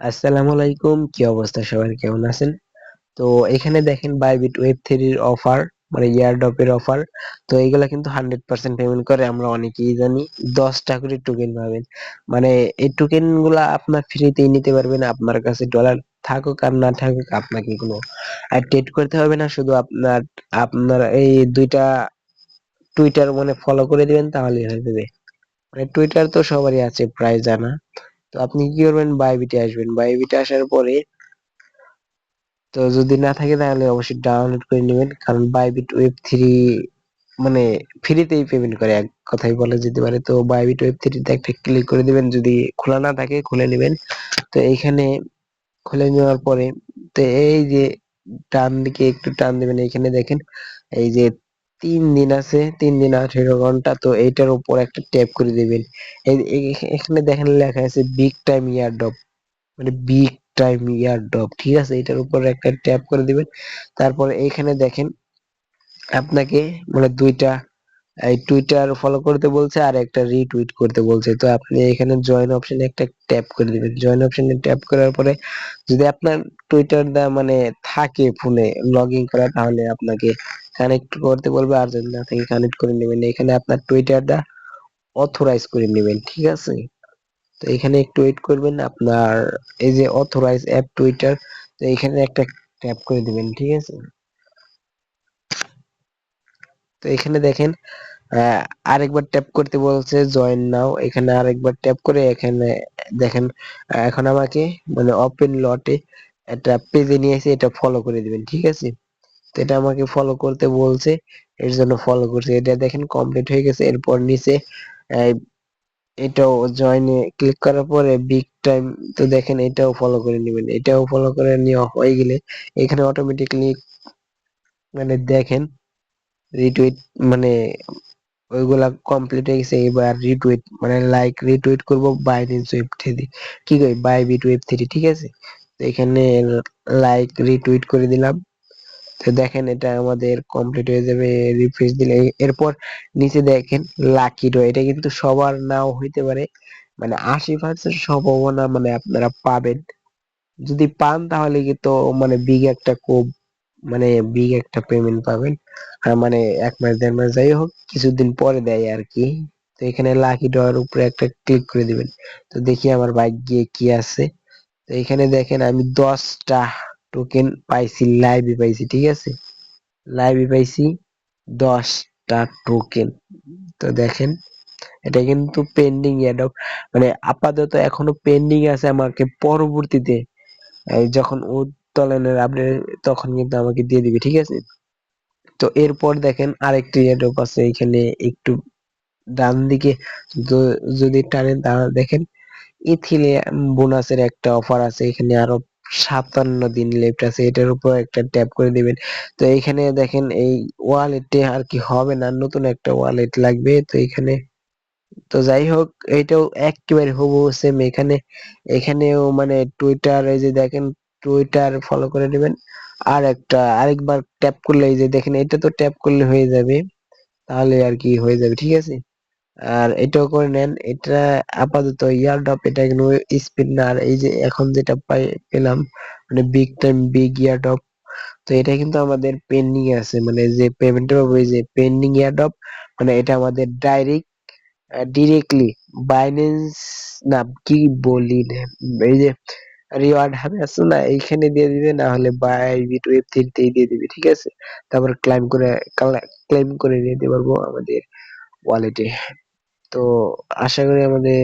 আসসালামু আলাইকুম, কি অবস্থা সবার, কেমন আছেন? তো এখানে দেখেন বাইবিট ওয়েব থ্রির অফার, মানে ইয়ারড্রপ এর অফার। তো এইগুলা কিন্তু 100% পেমেন্ট করে, আমরা অনেকেই জানি। 10টা করে টোকেন পাবেন। মানে এই টোকেন গুলা আপনার ফ্রিতেই নিতে পারবেন। আপনার কাছে ডলার থাকুক আর না থাকুক, আপনাকে কোনো ট্রেড করতে হবে না। শুধু আপনার আপনার এই দুইটা টুইটার মানে ফলো করে দিবেন, তাহলেই হয়ে যাবে। মানে টুইটার তো সবারই আছে প্রায় জানা। তো আপনি কি করবেন, বাইবিটে আসবেন। বাইবিটে আসার পরে, তো যদি না থাকে তাহলে অবশ্যই ডাউনলোড করে নেবেন, কারণ বাইবিট ওয়েব থ্রি মানে ফ্রিতেই পেমেন্ট করে, এক কথাই বলা যেতে পারে। তো বাইবিট ওয়েব থ্রিতে একটা ক্লিক করে দিবেন, যদি খোলা না থাকে খুলে নেবেন। তো এইখানে খুলে নেওয়ার পরে, তো এই যে ডান দিকে একটু টান দিবেন, এইখানে দেখেন এই যে 3 দিন আছে, 3 দিন 18 ঘন্টা। তো এইটার উপর একটা ট্যাপ করে দিবেন। এখানে দেখেন লেখা আছে বিগ টাইম ইয়ারড্রপ, মানে বিগ টাইম ইয়ারড্রপ, ঠিক আছে। এটার উপর একটা ট্যাপ করে দিবেন। তারপরে এইখানে দেখেন আপনাকে মানে দুইটা এই টুইটার ফলো করতে বলছে আর একটা রিটুইট করতে বলছে। তো আপনি এখানে জয়েন অপশনে একটা ট্যাপ করে দিবেন। জয়েন অপশনে ট্যাপ করার পরে যদি আপনার টুইটার দা মানে থাকে ফোনে লগ ইন করা, তাহলে আপনাকে কানেক্ট করতে বলবে, আর যদি না থাকে কানেক্ট করে নেবেন। এখানে আপনার টুইটারটা অথরাইজ করে নেবেন, ঠিক আছে। তো এখানে একটু ওয়েট করবেন, আপনার এই যে অথরাইজ অ্যাপ টুইটার, তো এখানে একটা ট্যাপ করে দিবেন, ঠিক আছে। তো এখানে দেখেন আহ, আরেকবার ট্যাপ করতে বলছে জয়েন নাও, এখানে আরেকবার ট্যাপ করে এখানে দেখেন এখন আমাকে মানে ওপেন লটে একটা পেজে নিয়ে এসে এটা ফলো করে দিবেন, ঠিক আছে। তো এটা আমাকে ফলো করতে বলছে, এর জন্য ফলো করছে। এটা দেখেন কমপ্লিট হয়ে গেছে। এরপর নিচে আহ, এটাও জয়েনে ক্লিক করার পরে বিগ টাইম, তো দেখেন এটাও ফলো করে নেবেন। এটাও ফলো করে নেওয়া হয়ে গেলে এখানে অটোমেটিকলি মানে দেখেন রিটুইট মানে ওইগুলা কমপ্লিট হয়ে গেছে। এবার রিটুইট মানে লাইক রিটুইট করব বাইবিট ওয়েব থ্রি, কি কই বাইবিট ওয়েব থ্রি, ঠিক আছে। তো এখানে লাইক রিটুইট করে দিলাম। তো দেখেন এটা আমাদের কমপ্লিট হয়ে যাবে রিফ্রেশ দিলে। এরপর নিচে দেখেন লাকি ড্র, এটা কিন্তু সবার নাও হইতে পারে, মানে 80% সম্ভাবনা মানে আপনারা পাবেন। যদি পান তাহলে কিন্তু মানে বিগ একটা কোপ, মানে বিগ একটা পেমেন্ট পাবেন। আর মানে 1 মাস 1.5 মাস যাই হোক, কিছুদিন পরে দেয় আর কি। তো এখানে লাকি ড্রর উপরে একটা ক্লিক করে দিবেন। তো দেখি আমার ভাগ্যে কি আছে। তো এখানে দেখেন আমি 10টা টোকেন পাইছি, লাইভে পাইছি, ঠিক আছে। লাইভে পাইছি 10টা টোকেন। তো দেখেন এটা কিন্তু পেন্ডিং অ্যাডপ, মানে আপাতত এখনো পেন্ডিং আছে। আমাকে পরবর্তীতে এই যখন উত্তোলনের আপডেট, তখন কিন্তু আমাকে দিয়ে দিবে, ঠিক আছে। তো এরপর দেখেন আরেকটি অ্যাডপ আছে এখানে একটু ডান দিকে, যদি টানেন তাহলে দেখেন ইথিলিয়াম বোনাসের একটা অফার আছে। এখানে আরো 57 দিন লেফট আছে, এটার উপর একটা ট্যাপ করে দিবেন। তো এখানে দেখেন এই ওয়ালেটে আর কি হবে না, নতুন একটা ওয়ালেট লাগবে। তো এখানে, তো যাই হোক, এইটাও একেবারে হুবহু সেম। এখানেও মানে টুইটার, এই যে দেখেন টুইটার ফলো করে নেবেন। আর একটা আরেকবার ট্যাপ করলে এই যে দেখেন এটা তো ট্যাপ করলে হয়ে যাবে, তাহলে আর কি হয়ে যাবে, ঠিক আছে। আর এটাও করে নেন। এটা আপাতত ইয়ারড্রপ, এটা কোনো স্পিন না। আর এই যে এখন যেটা পেলাম মানে বিগ টাইম বিগ ইয়ারড্রপ, তো এটা কিন্তু আমাদের পেন্ডিং আছে, মানে যে পেমেন্টটা পাবো এই যে পেন্ডিং ইয়ারড্রপ, মানে এটা আমাদের ডিরেক্টলি বাইন্যান্স, না কি বলি রে, এই যে রিওয়ার্ড হাবে আছে না, এইখানে দিয়ে দিবে, না হলে বাইবিট ওয়েব থ্রিতেই দিয়ে দিবে, ঠিক আছে। তারপর ক্লাইম করে নিতে পারবো আমাদের ওয়ালেটে। তো আশা করি আমাদের